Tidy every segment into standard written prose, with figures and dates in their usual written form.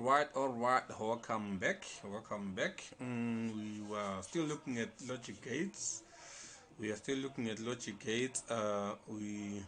all right. Welcome back. We were still looking at logic gates. We are still looking at logic gates. We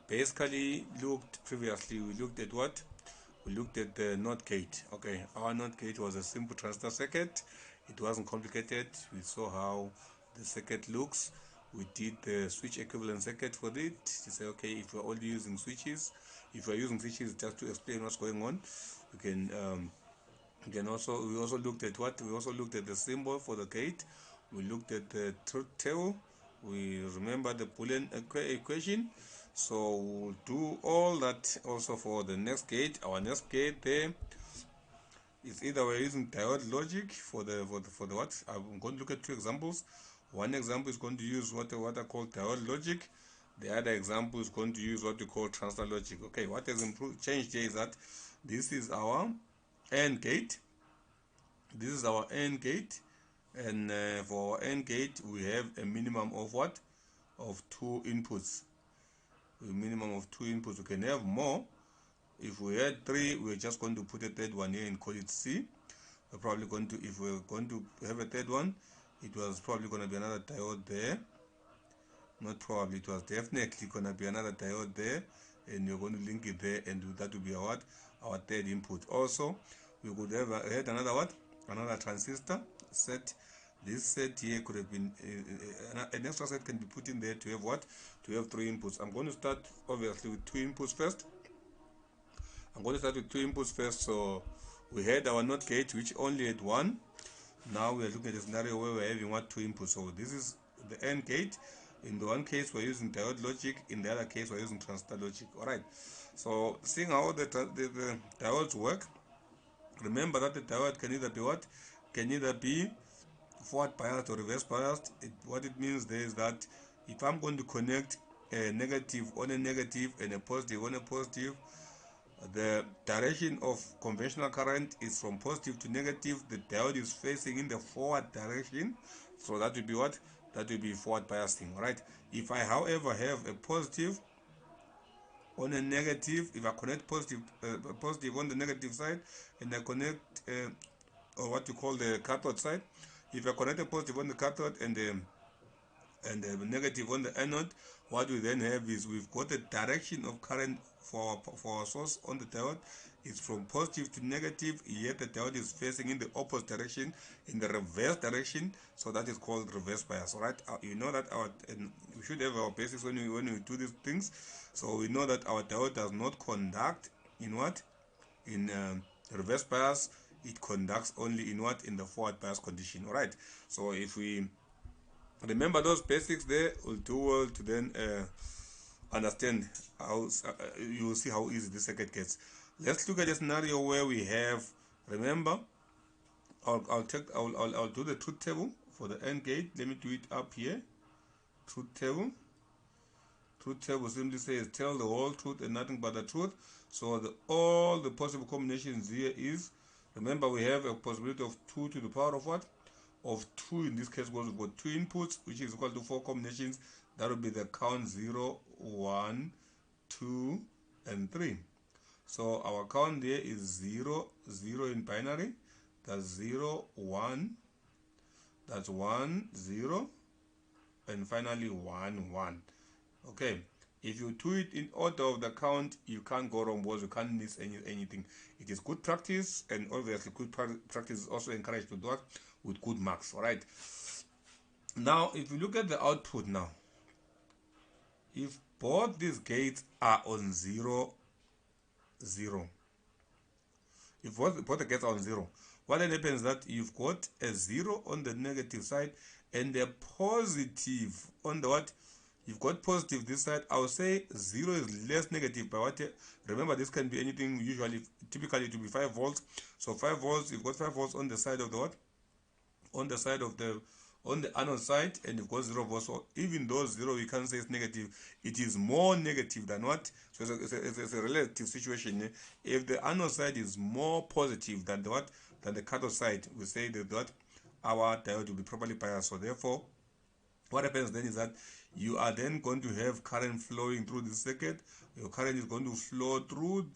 basically looked previously. We looked at what? We looked at the NOT gate. Okay, our NOT gate was a simple transistor circuit. It wasn't complicated. We saw how the circuit looks. We did the switch equivalent circuit for it to say, okay, if we're only using switches, if we're using switches just to explain what's going on, we can we also looked at what? We also looked at the symbol for the gate. We looked at the truth table. We remember the Boolean equation. So we'll do all that also for the next gate. Our next gate there is either we're using diode logic for the what? I'm going to look at two examples. One example is going to use what I call diode logic. The other example is going to use what we call transistor logic. Okay, what has changed here is that this is our AND gate. This is our AND gate, and for our AND gate we have a minimum of what? Of two inputs. A minimum of two inputs. We can have more. If we had three, we're just going to put a third one here and call it C. We're probably going to, if we're going to have a third one, it was probably going to be another diode there. Not probably, it was definitely going to be another diode there, and you're going to link it there, and that will be our what? Our third input. Also, we could have had another what? Another transistor set. This set here could have been an extra set can be put in there to have what? To have three inputs. I'm going to start obviously with two inputs first. So we had our NOT gate which only had one. Now we are looking at a scenario where we're having what? Two inputs. So this is the AND gate. In the one case we're using diode logic, in the other case we're using transistor logic. Alright, so seeing how the diodes work, remember that the diode can either be what? Can either be forward biased or reverse biased. What it means there is that if I'm going to connect a negative on a negative and a positive on a positive, the direction of conventional current is from positive to negative. The diode is facing in the forward direction, so that will be what? That will be forward biasing. Right? If I however have a positive on a negative, if I connect positive on the negative side, and I connect or what you call the cathode side, if I connect a positive on the cathode and the negative on the anode, what we then have is we've got the direction of current for our source on the diode is from positive to negative, yet the diode is facing in the opposite direction, in the reverse direction, so that is called reverse bias. All right, you know that we should have our basics when we do these things. So we know that our diode does not conduct in what? In reverse bias. It conducts only in what? In the forward bias condition. All right, so if we remember those basics there, will do well to then understand how you will see how easy the circuit gets. Let's look at a scenario where we have, remember, I'll do the truth table for the AND gate. Let me do it up here. Truth table simply says tell the whole truth and nothing but the truth. So all the possible combinations here is, remember, we have a possibility of 2 to the power of what? Of 2 in this case, because we've got 2 inputs, which is equal to 4 combinations. That will be the count 0, 1, 2, and 3. So our count there is 0, 0 in binary. That's 0, 1. That's 1, 0. And finally 1, 1. Okay. If you do it in order of the count, you can't go wrong because you can't miss anything. It is good practice, and obviously good practice is also encouraged to do it with good marks. All right. Now, if you look at the output now, if both these gates are on 0, 0, if both the gates are on 0, what then happens is that you've got a 0 on the negative side and a positive on the what? You've got positive this side. I would say 0 is less negative by what? Remember, this can be anything. Typically it will be 5 volts. So 5 volts, you've got 5 volts on the side of the what? On the side of the anode side, and you've got 0 volts. So even though 0 you can't say it's negative, it is more negative than what? So it's a relative situation. If the anode side is more positive than the what? Than the cathode side, we say that what? Our diode will be properly biased. So therefore, what happens then is that you are then going to have current flowing through the circuit. Your current is going to flow through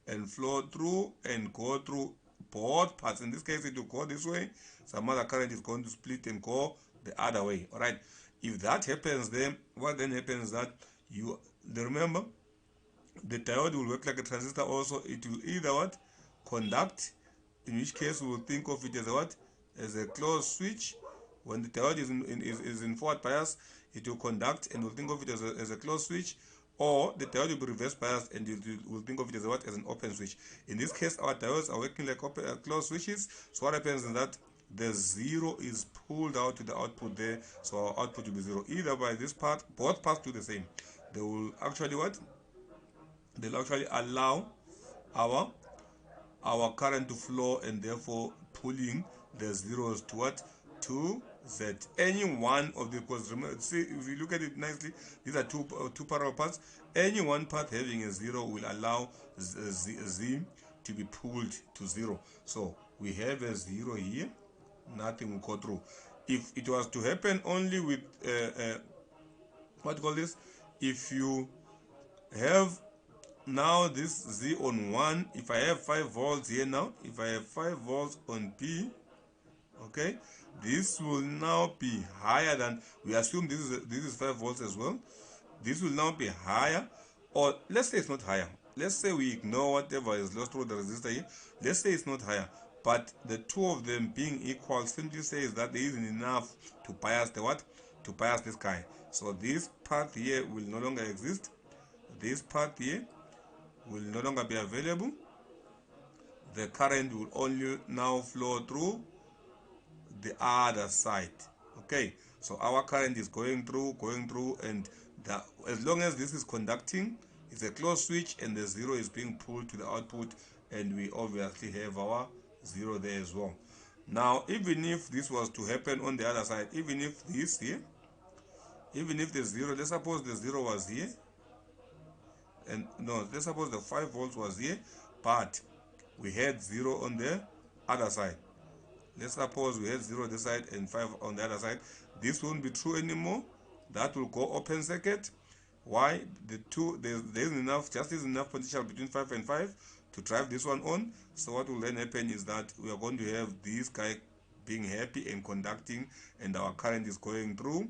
and flow through and go through both paths. In this case, it will go this way. Some other current is going to split and go the other way. All right. If that happens, then what then happens is that remember, the diode will work like a transistor also. It will either what? Conduct, in which case we will think of it as a what? As a closed switch. When the diode is in forward bias, it will conduct, and we'll think of it as a closed switch. Or the diode will be reverse biased, and we'll think of it as what? As an open switch. In this case, our diodes are working like closed switches. So what happens is that the 0 is pulled out to the output there, so our output will be 0. Either by this part, both parts do the same. They will actually what? They'll actually allow our current to flow, and therefore pulling the zeros to what? To Z. Any one of the, because remember, see, if you look at it nicely, these are two parallel paths. Any one path having a 0 will allow Z to be pulled to 0. So we have a 0 here, nothing will go through. If it was to happen only with what do you call this? If you have now this Z on 1, if I have 5 volts here now, if I have 5 volts on P, okay, this will now be higher than, we assume this is 5 volts as well. This will now be higher, or let's say it's not higher. Let's say we ignore whatever is lost through the resistor here. Let's say it's not higher, but the two of them being equal simply says that there isn't enough to bias the what? To bias this guy. So this path here will no longer exist. This path here will no longer be available. The current will only now flow through the other side. Okay, so our current is going through, and as long as this is conducting, it's a closed switch, and the 0 is being pulled to the output, and we obviously have our 0 there as well. Now, even if this was to happen on the other side, even if this here, even if the 0, let's suppose the 0 was here, and no, let's suppose the 5 volts was here, but we had 0 on the other side. Let's suppose we had 0 this side and 5 on the other side. This won't be true anymore. That will go open circuit. Why? The two, there's enough, just is enough potential between 5 and 5 to drive this one on. So what will then happen is that we are going to have this guy being happy and conducting, and our current is going through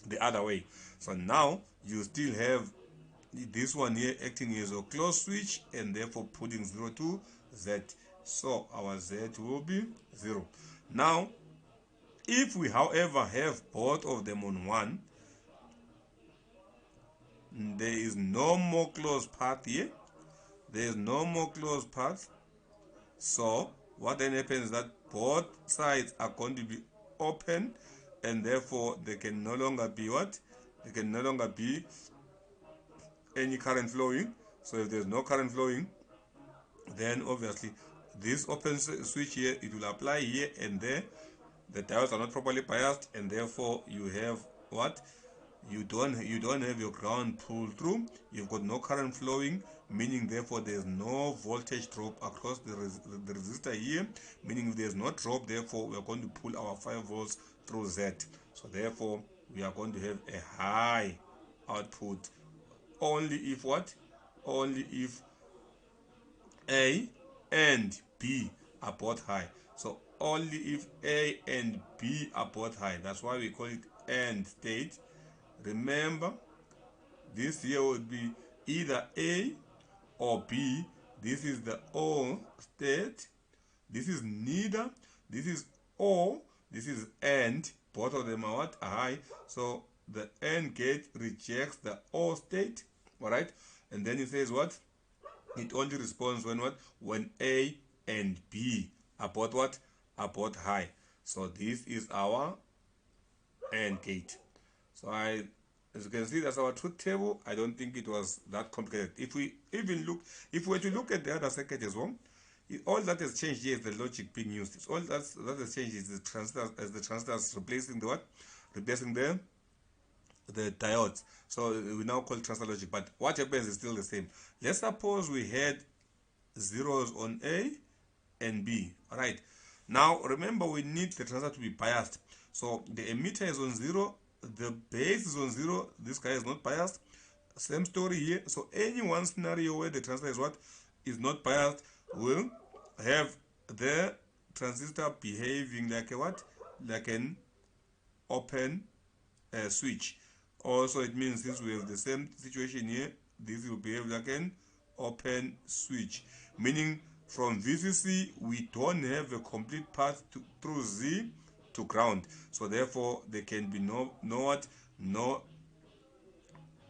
the other way. So now you still have this one here acting as a closed switch, and therefore putting 0 to Z. So our Z will be 0. Now, if we, however, have both of them on 1, there is no more closed path here. There is no more closed path. So what then happens is that both sides are going to be open, and therefore they can no longer be what? They can no longer be any current flowing. So if there's no current flowing, then obviously this open switch here, it will apply here and there. The diodes are not properly biased, and therefore you have what? You don't have your ground pulled through. You've got no current flowing, meaning therefore there's no voltage drop across the resistor here, meaning if there's no drop, therefore we are going to pull our 5 volts through Z. So therefore we are going to have a high output only if what? Only if A and B are both high. So only if A and B are both high. That's why we call it AND state. Remember, this here would be either A or B. This is the O state. This is neither. This is O. This is AND. Both of them are what? Are high. So the AND gate rejects the O state. Alright? And then it says what? It only responds when what? When A and B are both what? Are both high. So this is our AND gate. So as you can see, that's our truth table. I don't think it was that complicated. If we were to look at the other circuit as well, all that has changed here is the logic being used. All that has changed is the transistors replacing the what? Replacing the diodes. So we now call it transistor logic, but what happens is still the same. Let's suppose we had zeros on A and B. All right. Now remember, we need the transistor to be biased. So the emitter is on 0, the base is on 0. This guy is not biased. Same story here. So any one scenario where the transistor is what? is not biased will have the transistor behaving like a what? Like an open switch. Also, it means since we have the same situation here, this will behave like an open switch, meaning from VCC we don't have a complete path through Z to ground, so therefore there can be no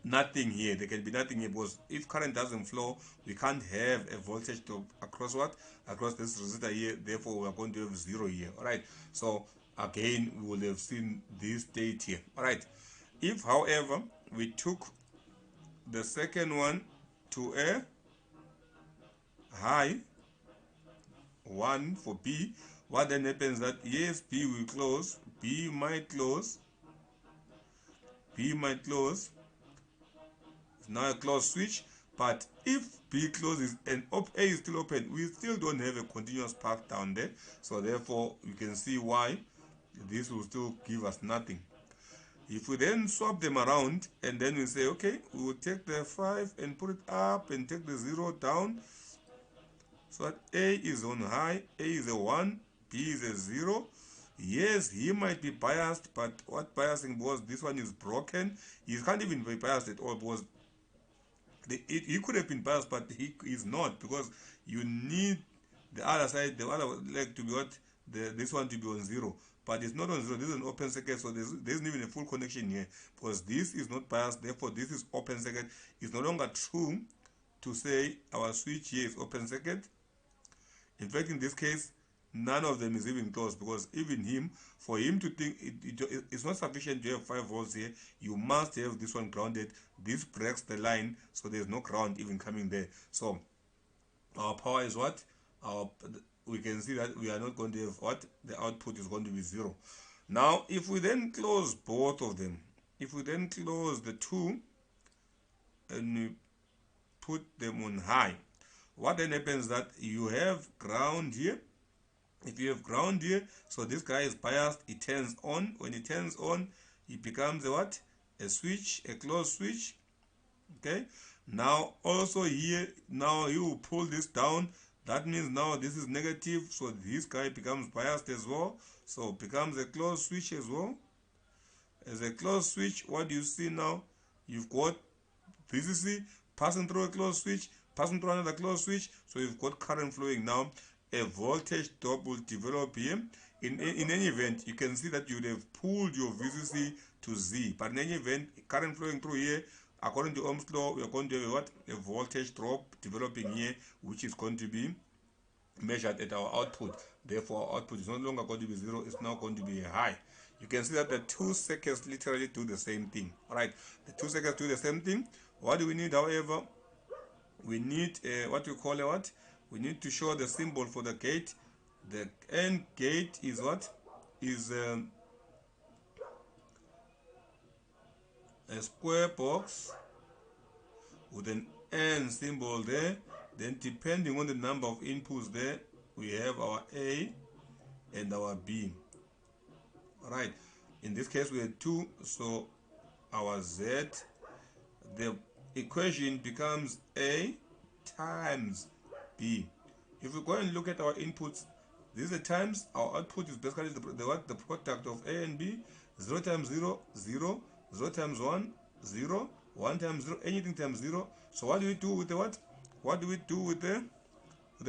nothing here. There can be nothing here because if current doesn't flow, we can't have a voltage drop across what? Across this resistor here. Therefore, we are going to have 0 here. All right. So again, we will have seen this state here. All right. If, however, we took the second one to a high 1 for B, what then happens that yes, B will close, B might close, it's now a closed switch. But if B closes and A is still open, we still don't have a continuous path down there, so therefore you can see why this will still give us nothing. If we then swap them around and then we say, okay, we will take the 5 and put it up and take the 0 down, so that A is on high, A is a 1, B is a 0. Yes, he might be biased, but what biasing was, this one is broken. He can't even be biased at all because he could have been biased, but he is not, because you need the other side, the other leg to be what? This one to be on 0. But it's not on 0. This is an open circuit, so there isn't even a full connection here, because this is not biased, therefore this is open circuit. It's no longer true to say our switch here is open circuit. In fact, in this case, none of them is even close, because even him, for him to think it's not sufficient to have 5 volts here, you must have this one grounded. This breaks the line, so there's no ground even coming there. So our power is what? We can see that we are not going to have what? The output is going to be 0. Now, if we then close both of them, if we then close the 2 and we put them on high, what then happens that you have ground here. If you have ground here, so this guy is biased, it turns on. When it turns on, it becomes a what? A switch, a closed switch. Okay. Now also here, now you will pull this down. That means now this is negative, so this guy becomes biased as well. So it becomes a closed switch as well. As a closed switch, what do you see now? You've got VCC passing through a closed switch, passing through another closed switch, so you've got current flowing. Now a voltage drop will develop here. In any event, you can see that you would have pulled your VCC to Z, but in any event, current flowing through here, according to Ohm's law, we are going to have what? A voltage drop developing here, which is going to be measured at our output. Therefore, our output is no longer going to be 0, it's now going to be a high. You can see that the 2 circuits literally do the same thing. All right, the 2 circuits do the same thing. What do we need, however? We need what we call a what? We need to show the symbol for the gate. The AND gate is what? Is a square box with an AND symbol there. Then depending on the number of inputs there, we have our A and our B. Alright, in this case we had 2, so our Z, the equation becomes A times B. If we go and look at our inputs, these are times, our output is basically the product of A and B. 0 times 0, 0, 0 times 1, 0, 1 times 0, anything times 0. So what do we do with the what? What do we do with the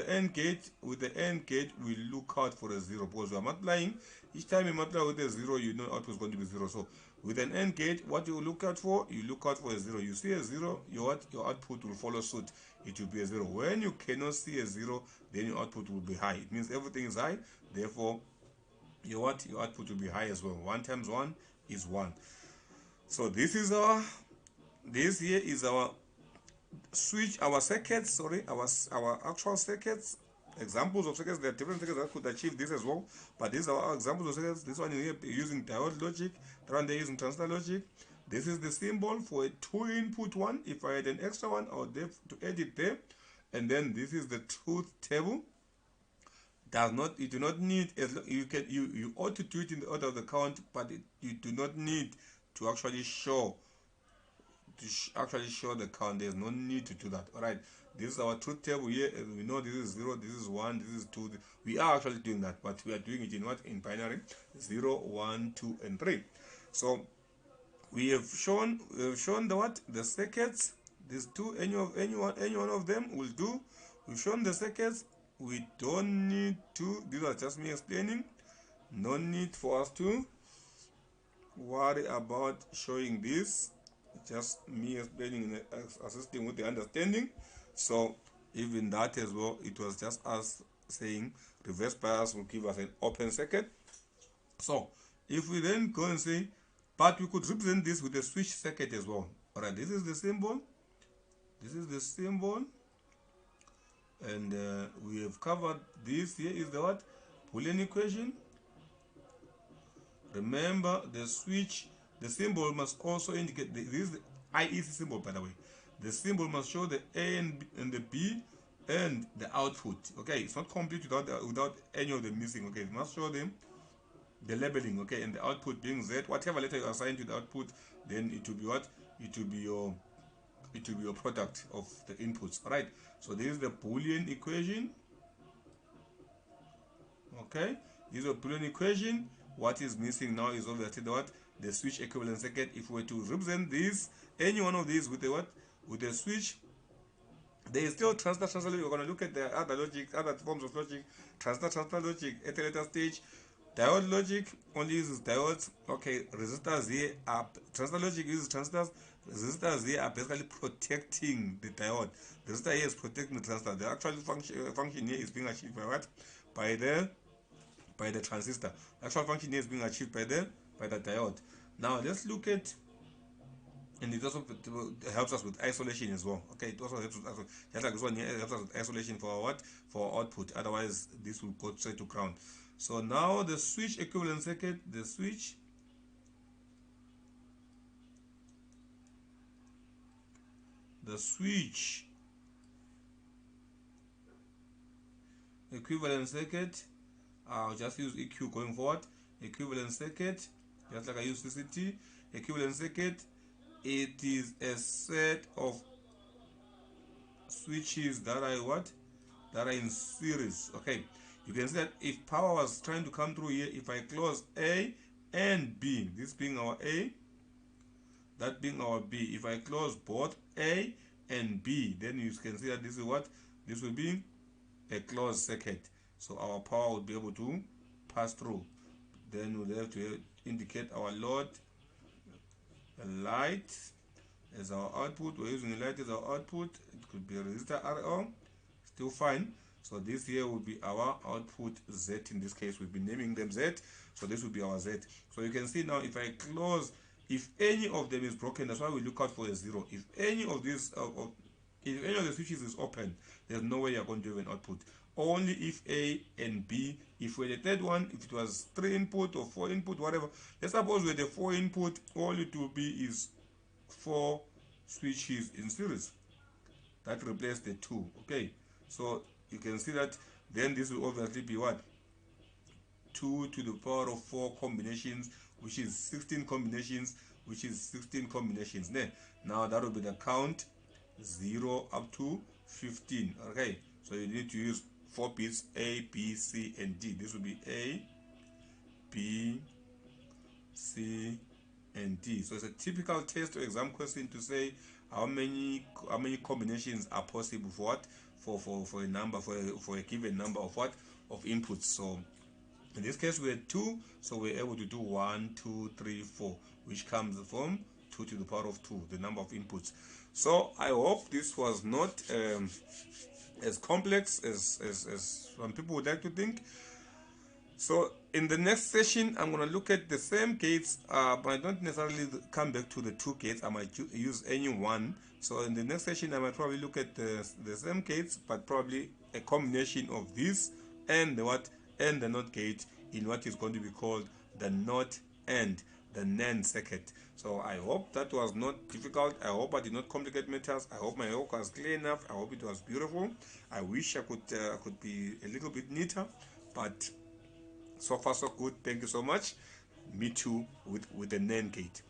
AND gate? With the AND gate, we look out for a 0, because we are multiplying. Each time you multiply with a 0, you know output is going to be 0. So with an AND gate, what you look out for? You look out for a 0. You see a 0, your output will follow suit. It will be a 0. When you cannot see a 0, then your output will be high. It means everything is high. Therefore, your output will be high as well. 1 times 1 is 1. So this is this here is our switch, our circuits, sorry, our actual circuits. Examples of circuits, there are different circuits that could achieve this as well, but these are our examples of circuits. This one here using diode logic, that one there using transistor logic. This is the symbol for a 2-input one. If I had an extra one, I would have to add it there. And then this is the truth table. You do not need, you ought to do it in the order of the count, but you do not need to actually show the count. There's no need to do that. All right, This is our truth table here. We know this is 0, this is 1, this is 2. We are actually doing that, but we are doing it in what? In binary. 0, 1, 2, and 3. So we have shown the what? The circuits. These two, any one of them will do. We've shown the circuits. We don't need to. These are just me explaining. No need for us to worry about showing this. Just me explaining, assisting with the understanding. So even that as well, it was just us saying reverse bias will give us an open circuit. So if we then go and say, but we could represent this with a switch circuit as well. All right, this is the symbol. This is the symbol, and we have covered this. Here is the what? Boolean equation. Remember, the switch, the symbol must also indicate, this is the IEC symbol, by the way. The symbol must show the A and the B and the output. Okay, it's not complete without any of them missing. Okay, it must show them the labeling. Okay, and the output being Z. Whatever letter you assign to the output, then it will be what? It will be your product of the inputs. All right. So this is the Boolean equation. Okay, this is a Boolean equation. What is missing now is obviously the what? The switch equivalent circuit. If we were to represent this, any one of these with a what? With a switch, there is still transistor logic. We're going to look at the other logic, other forms of logic. Transistor logic at a later stage. Diode logic only uses diodes. Okay, resistors here are, transistor logic uses transistors. Resistors here are basically protecting the diode. The resistor here is protecting the transistor. The actual function here is being achieved by what? By the transistor. The actual function here is being achieved by the diode. Now let's look at, and it also helps us with isolation as well. Okay, it also helps with isolation. Just like this one here, it helps us with isolation for what? For output. Otherwise, this will go straight to ground. So now the switch equivalent circuit, the switch equivalent circuit, I'll just use EQ going forward. Equivalent circuit, just like I use CCT. Equivalent circuit, it is a set of switches that are what? That are in series. Okay, you can see that if power was trying to come through here, if I close A and B, this being our A, that being our B, if I close both A and B, then you can see that this is what? This will be a closed circuit. So our power will be able to pass through. Then we'll have to indicate our load, the light as our output. We're using the light as our output. It could be a resistor RL, still fine. So this here will be our output Z. In this case, we've been naming them Z. So this will be our Z. So you can see now, if I close, if any of them is broken, that's why we look out for a 0. If any of these, if any of the switches is open, there's no way you're going to have an output. Only if A and B, if we're the third one, if it was 3 input or 4 input, whatever. Let's suppose we're the 4 input, all it will be is 4 switches in series. That replaces the 2. Okay, so you can see that then this will obviously be what? 2 to the power of 4 combinations, which is 16 combinations, which is 16 combinations. Now that will be the count 0 up to 15. Okay, so you need to use 4 bits, A, B, C, and D. This will be A, B, C, and D. So it's a typical test or exam question to say how many combinations are possible for what? For a number, for a given number of what? Of inputs. So in this case we had 2, so we're able to do 1, 2, 3, 4, which comes from 2 to the power of 2, the number of inputs. So I hope this was not as complex as some people would like to think. So in the next session, I'm going to look at the same gates, but I don't necessarily come back to the 2 gates. I might use any one. So in the next session, I might probably look at the same gates, but probably a combination of this and the what? And the NOT gate in what is going to be called the NOT and the NAND circuit. So I hope that was not difficult. I hope I did not complicate matters. I hope my work was clear enough. I hope it was beautiful. I wish I could be a little bit neater, but so far so good. Thank you so much. Me too with the NAND gate.